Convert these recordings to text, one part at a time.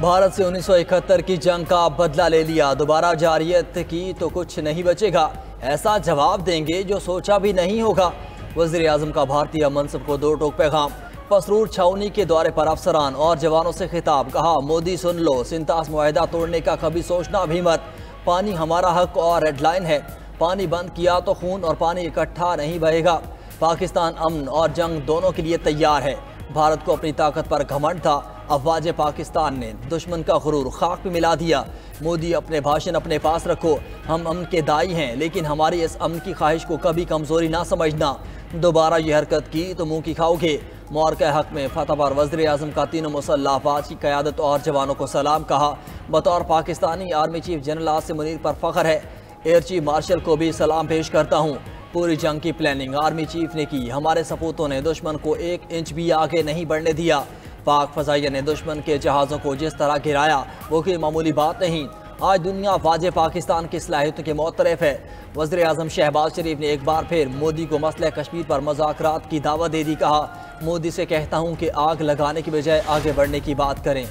भारत से 1971 की जंग का बदला ले लिया, दोबारा जारियत की तो कुछ नहीं बचेगा, ऐसा जवाब देंगे जो सोचा भी नहीं होगा। वज़ीर आज़म का भारतीय मनसब को दो टोक पैगाम। पसरूर छावनी के दौरे पर अफसरान और जवानों से खिताब, कहा मोदी सुन लो, सिंतास मुआहिदा तोड़ने का कभी सोचना भी मत। पानी हमारा हक और रेड लाइन है, पानी बंद किया तो खून और पानी इकट्ठा नहीं बहेगा। पाकिस्तान अमन और जंग दोनों के लिए तैयार है। भारत को अपनी ताकत पर घमंड था, अफवाज पाकिस्तान ने दुश्मन का गुरूर खाक पे मिला दिया। मोदी अपने भाषण अपने पास रखो, हम अमन के दाई हैं, लेकिन हमारी इस अमन की ख्वाहिश को कभी कमजोरी ना समझना। दोबारा ये हरकत की तो मुंह की खाओगे। मोरका हक में फतह पर वज़ीर आज़म का तीनों मुसल्लह अफवाज की क़यादत और जवानों को सलाम, कहा बतौर Pakistani army chief general Asim Munir पर फ़ख्र है, एयर चीफ मार्शल को भी सलाम पेश करता हूँ। पूरी जंग की प्लानिंग आर्मी चीफ ने की, हमारे सपूतों ने दुश्मन को 1 इंच भी आगे नहीं बढ़ने दिया। पाक फ़ज़ाइया ने दुश्मन के जहाज़ों को जिस तरह गिराया वो कोई मामूली बात नहीं। आज दुनिया वाजे पाकिस्तान की सलाहियतों के मुतरफ है। वज़ीर आज़म शहबाज शरीफ ने एक बार फिर मोदी को मसला कश्मीर पर मुज़ाकरात की दावत दे दी, कहा मोदी से कहता हूँ कि आग लगाने की बजाय आगे बढ़ने की बात करें।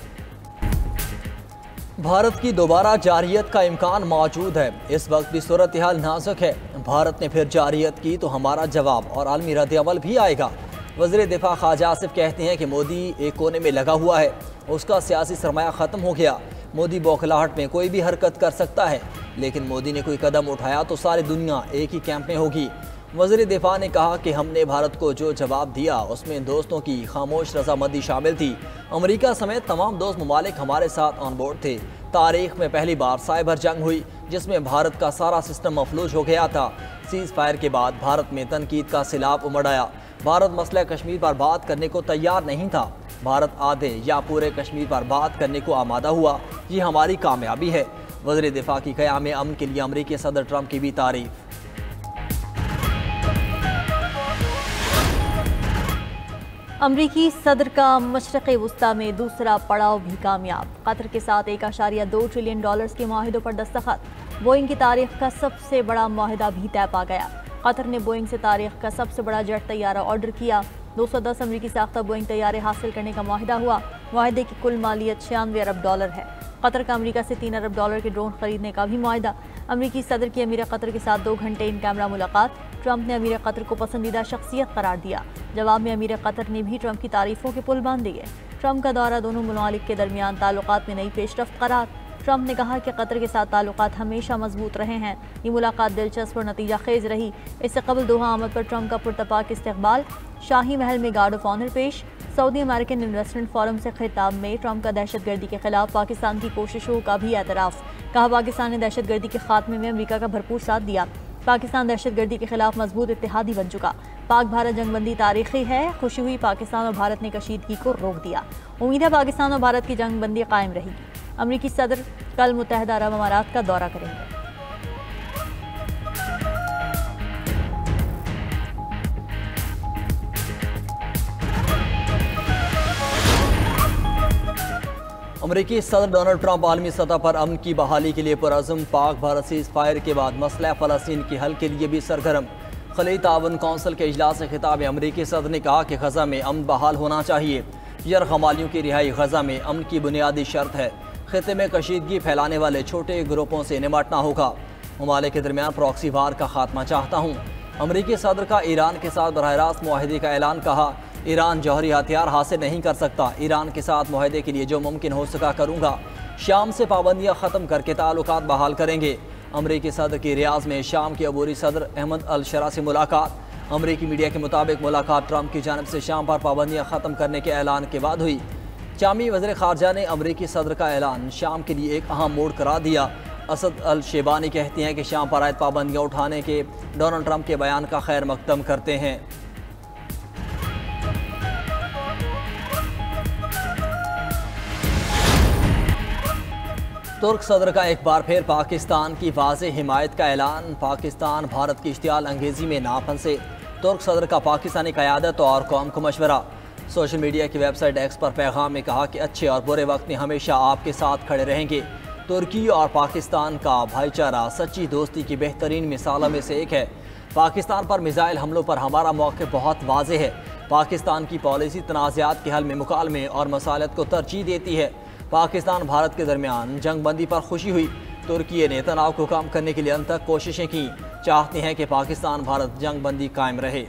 भारत की दोबारा जारियत का इम्कान मौजूद है, इस वक्त भी सूरत हाल नाजुक है। भारत ने फिर जारियत की तो हमारा जवाब और आलमी रद्द-ए-अमल भी आएगा। वज़ीर दिफा ख्वाजा आसिफ कहते हैं कि मोदी एक कोने में लगा हुआ है, उसका सियासी सरमाया ख़त्म हो गया। मोदी बौखलाहट में कोई भी हरकत कर सकता है, लेकिन मोदी ने कोई कदम उठाया तो सारी दुनिया एक ही कैंप में होगी। वज़ीर दिफा ने कहा कि हमने भारत को जो जवाब दिया उसमें दोस्तों की खामोश रजामंदी शामिल थी। अमेरिका समेत तमाम दोस्त ममालिक हमारे साथ ऑन बोर्ड थे। तारीख में पहली बार साइबर जंग हुई जिसमें भारत का सारा सिस्टम मफलूज हो गया था। सीज़ फायर के बाद भारत में तनकीद का सिलाब उमड़ आया। भारत मसला कश्मीर पर बात करने को तैयार नहीं था। भारत आधे या पूरे कश्मीर पर बात करने को आमादा हुआ, ये हमारी कामयाबी है। वज़ीर दिफा की क़याम अमन के लिए अमरीकी सदर ट्रंप की भी तारीफ। अमरीकी सदर का मशरक़ वस्ता में दूसरा पड़ाव भी कामयाब। कतर के साथ $1.2 ट्रिलियन के माहिदों पर दस्तखत। बोइंग की तारीख का सबसे बड़ा माहिदा भी तय पा गया। कतर ने बोइंग से तारीख का सबसे बड़ा जेट तैयारा ऑर्डर किया। 210 अमरीकी साख्ता बोइंग तैयारे हासिल करने का माहिदा हुआ। माहिदे की कुल मालियत $96 अरब है। कतर का अमरीका से $3 अरब के ड्रोन खरीदने का भी माहिदा। अमरीकी सदर की अमीर कतर के साथ 2 घंटे इन कैमरा मुलाकात। ट्रंप ने अमीर कतर को पसंदीदा शख्सियत करार दिया। जवाब में अमीर कतर ने भी ट्रंप की तारीफों के पुल बांध दिए। ट्रंप का दौरा दोनों मुमालिक के दरमियान ताल्लुकात में नई पेशरफ्त करार। ट्रंप ने कहा कि कतर के साथ ताल्लुकात हमेशा मजबूत रहे हैं। ये मुलाकात दिलचस्प और नतीजा खेज रही। इससे कबल दोहा आमद पर ट्रंप का पुरतपाक इस्तकबाल। शाही महल में गार्ड ऑफ ऑनर पेश। सऊदी अमेरिकन इन्वेस्टमेंट फोरम से खिताब में ट्रंप का दहशतगर्दी के खिलाफ पाकिस्तान की कोशिशों का भी एतराफ़। कहा पाकिस्तान ने दहशतगर्दी के खात्मे में अमरीका का भरपूर साथ दिया। पाकिस्तान दहशतगर्दी के खिलाफ मजबूत इत्तेहादी बन चुका। पाक भारत जंगबंदी तारीखी है। खुशी हुई पाकिस्तान और भारत ने कशीदगी को रोक दिया। उम्मीद है पाकिस्तान और भारत की जंगबंदी कायम रहेगी। अमरीकी सदर कल मुत्तहिदा अरब अमारात का दौरा करेंगे। अमरीकी सदर डोनाल्ड ट्रंप आलमी सतह पर अमन की बहाली के लिए पुरअज़्म। पाक भारत सीज़ फायर के बाद मसला फ़लस्तीन के हल के लिए भी सरगर्म। खलीज ताउन कौंसिल के इजलास से खिताब अमरीकी सदर ने कहा कि गज़ा में अमन बहाल होना चाहिए। यरगमालियों की रिहाई गज़ा में अमन की बुनियादी शर्त है। खिते में कशीदगी फैलाने वाले छोटे ग्रुपों से निमटना होगा। ममालिक के दरमियान प्रॉक्सी वार का खात्मा चाहता हूँ। अमरीकी सदर का ईरान के साथ बराह रास्त मुआहदे का ऐलान। कहा ईरान जौहरी हथियार हासिल नहीं कर सकता। ईरान के साथ मुआहदे के लिए जो मुमकिन हो सका करूँगा। शाम से पाबंदियाँ ख़त्म करके ताल्लुकात बहाल करेंगे। अमरीकी सदर की रियाज में शाम के अबूरी सदर अहमद अल शरा से मुलाकात। अमरीकी मीडिया के मुताबिक मुलाकात ट्रंप की जानिब से शाम पर पाबंदियाँ ख़त्म करने के ऐलान के बाद हुई। शामी वज़ीर ख़ारजा ने अमरीकी सदर का ऐलान शाम के लिए एक अहम मोड़ करार दिया। असद अल शेबानी कहते हैं कि शाम पर आयद पाबंदियाँ उठाने के डोनाल्ड ट्रंप के बयान का खैर मकदम करते हैं। तुर्क सदर का एक बार फिर पाकिस्तान की वाज़ेह हिमायत का ऐलान। पाकिस्तान भारत की इश्तियाल अंगेज़ी में ना फंसे। तुर्क सदर का पाकिस्तानी क़यादत और कौम को मशवरा। सोशल मीडिया की वेबसाइट एक्स पर पैगाम में कहा कि अच्छे और बुरे वक्त में हमेशा आपके साथ खड़े रहेंगे। तुर्की और पाकिस्तान का भाईचारा सच्ची दोस्ती की बेहतरीन मिसालों में से एक है। पाकिस्तान पर मिसाइल हमलों पर हमारा मौक़िफ़ बहुत वाज़ेह है। पाकिस्तान की पॉलिसी तनाज़ात के हल में मुकालमे और मसालत को तरजीह देती है। पाकिस्तान भारत के दरमियान जंग बंदी पर खुशी हुई। तुर्की ने तनाव को कम करने के लिए अंतक कोशिशें की, चाहते हैं कि पाकिस्तान भारत जंग बंदी कायम रहे।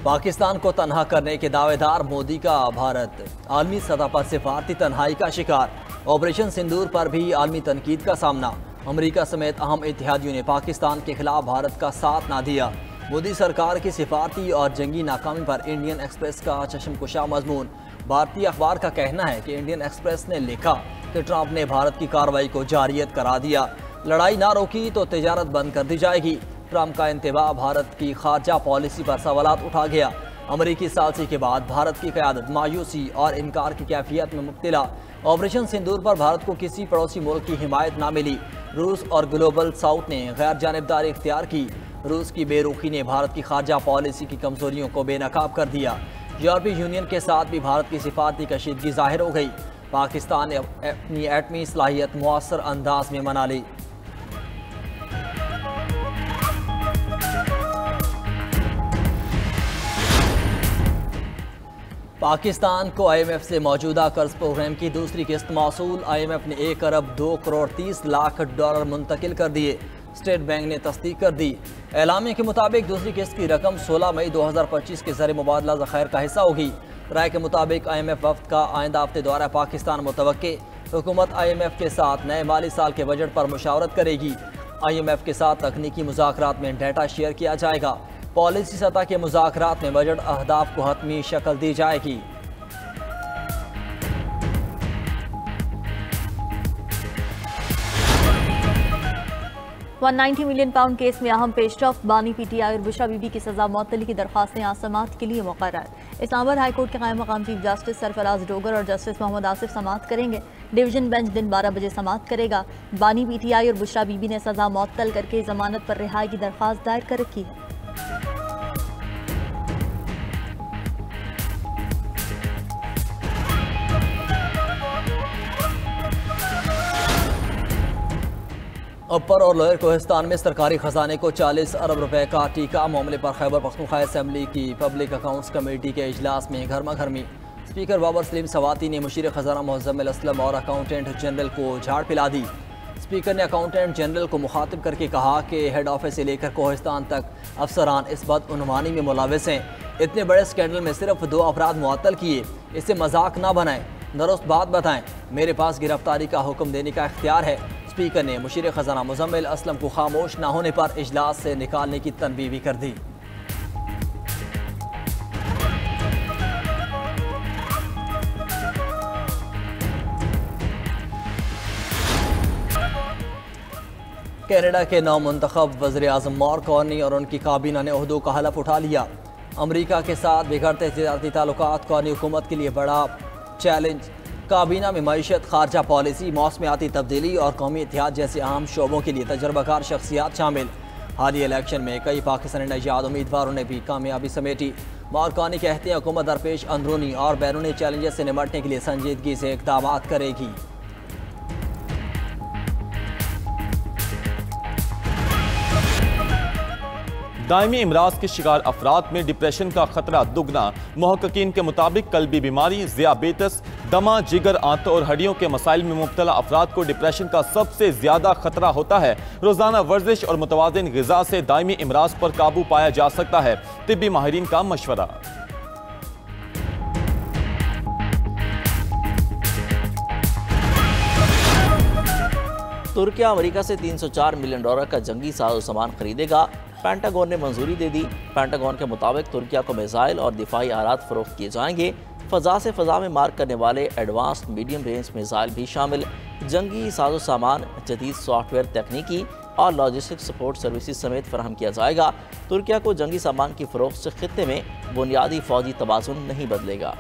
पाकिस्तान को तनहा करने के दावेदार मोदी का भारत आलमी सतह पर सिफारती तन्हाई का शिकार। ऑपरेशन सिंदूर पर भी आलमी तनकीद का सामना। अमेरिका समेत अहम इत्तेहादियों ने पाकिस्तान के खिलाफ भारत का साथ ना दिया। मोदी सरकार की सिफारती और जंगी नाकामी पर इंडियन एक्सप्रेस का चश्मकुशा मजमून। भारतीय अखबार का कहना है कि इंडियन एक्सप्रेस ने लिखा कि ट्रंप ने भारत की कार्रवाई को जारियत करा दिया। लड़ाई ना रोकी तो तिजारत बंद कर दी जाएगी। ट्रंप का इंतबा भारत की खारजा पॉलिसी पर सवालात उठा गया। अमरीकी सालसी के बाद भारत की क़यादत मायूसी और इनकार की कैफियत में मुब्तला। ऑपरेशन सिंदूर पर भारत को किसी पड़ोसी मुल्क की हिमायत ना मिली। रूस और ग्लोबल साउथ ने गैर जानिबदारी इख्तियार की। रूस की बेरुखी ने भारत की खारजा पॉलिसी की कमजोरियों को बेनकाब कर दिया। यूरोपीय यूनियन के साथ भी भारत की सिफारती कशीदगी जाहिर हो गई। पाकिस्तान ने अपनी एटमी सलाहियत मुअस्सर अंदाज में मना ली। पाकिस्तान को IMF से मौजूदा कर्ज प्रोग्राम की दूसरी किस्त मौसूल। IMF ने 1 अरब 2 करोड़ 30 लाख डॉलर मुंतकिल कर दिए। स्टेट बैंक ने तस्दीक कर दी। एलामिया के मुताबिक दूसरी किस्त की रकम 16 मई 2025 के ज़रिए मुबादला ज़खायर का हिस्सा होगी। राय के मुताबिक IMF वफ्द का आइंदा हफ्ते दौरा पाकिस्तान मुतवक्के। हुकूमत IMF के साथ नए माली साल के बजट पर मुशावरत करेगी। IMF के साथ तकनीकी मुज़ाकरात में डेटा शेयर किया जाएगा। पॉलिसी सतह के मुज़ाकरात में बजट अहदाफ को हतमी शक्ल दी जाएगी। £190 मिलियन केस में अहम पेशरफ। बानी PTI और बुशरा बीबी की सजा मुअत्तली की दरख्वास्तें आज समाअत के लिए मुकर्रर। इस्लामाबाद हाई कोर्ट के कायम मकाम चीफ जस्टिस सरफराज डोगर और जस्टिस मोहम्मद आसिफ समाअत करेंगे। डिवीजन बेंच दिन 12 बजे समाअत करेगा। बानी PTI और बुशरा बीबी ने सजा मुअत्तल करके जमानत पर रिहाई की दरख्वास्त दायर कर रखी है। अपर और लोअर कोहिस्तान में सरकारी खजाने को 40 अरब रुपए का टीका। मामले पर खैबर पख्तूनख्वा असेंबली की पब्लिक अकाउंट्स कमेटी के इजलास में गर्मा गर्मी। स्पीकर बाबर सलीम सवाती ने मुशीर खजाना मुअज्जमिल असलम और अकाउंटेंट जनरल को झाड़ पिला दी। स्पीकर ने अकाउंटेंट जनरल को मुखातिब करके कहा कि हेड ऑफिस से लेकर कोहिस्तान तक अफसरान इस बदउनवानी में मुलविस हैं। इतने बड़े स्कैंडल में सिर्फ 2 अफराद मुअत्तल किए, इसे मजाक ना बनाएं, दुरुस्त बात बताएं। मेरे पास गिरफ्तारी का हुक्म देने का इख्तियार है। स्पीकर ने मुशीर खजाना मुज़म्मिल असलम को खामोश न होने पर इजलास से निकालने की तनबीह भी कर दी। कनाडा के नौमुंतखब वज़ीर आज़म मार्क कार्नी और उनकी काबीना ने ओहदों का हलफ उठा लिया। अमरीका के साथ बिगड़ते तिजारती ताल्लुकात कार्नी हुकूमत के लिए बड़ा चैलेंज। काबीना में मईशत, खारजा पॉलिसी, मौसमियाती तब्दीली और कौमी इत्तेहाद जैसे अहम शोबों के लिए तजर्बाकार शख्सियात शामिल। हालिया इलेक्शन में कई पाकिस्तानी नजाद उम्मीदवारों ने भी कामयाबी समेटी। मार्कानी कहते हैं हुकूमत दरपेश अंदरूनी और बैरूनी चैलेंजेस से निपटने के लिए संजीदगी से इक़दाम करेगी। दायमी इमराज के शिकार अफराद में डिप्रेशन का खतरा दुगना। मुहक्किकीन के मुताबिक कल्बी बीमारी, ज़ियाबेतस, दमा, जिगर, आंतों और हड्डियों के मसाइल में मुब्तला अफराद को डिप्रेशन का सबसे ज्यादा खतरा होता है। रोजाना वर्जिश और मुतवाज़िन ग़िज़ा से दायमी इमराज पर काबू पाया जा सकता है। तिब्बी माहिरीन का मशवरा। तुर्की अमेरिका से $304 मिलियन का जंगी साजो सामान खरीदेगा। पेंटागन ने मंजूरी दे दी। पेंटागन के मुताबिक तुर्किया को मिसाइल और दिफाई आलात फरोख्त किए जाएंगे। फ़ज़ा से फ़ज़ा में मार करने वाले एडवांस मीडियम रेंज मिसाइल भी शामिल। जंगी साजो सामान, जदीद सॉफ्टवेयर, तकनीकी और लॉजिस्टिक सपोर्ट सर्विसेज समेत फराहम किया जाएगा। तुर्किया को जंगी सामान की फरोख्त से खित्ते में बुनियादी फ़ौजी तवाज़ुन नहीं बदलेगा।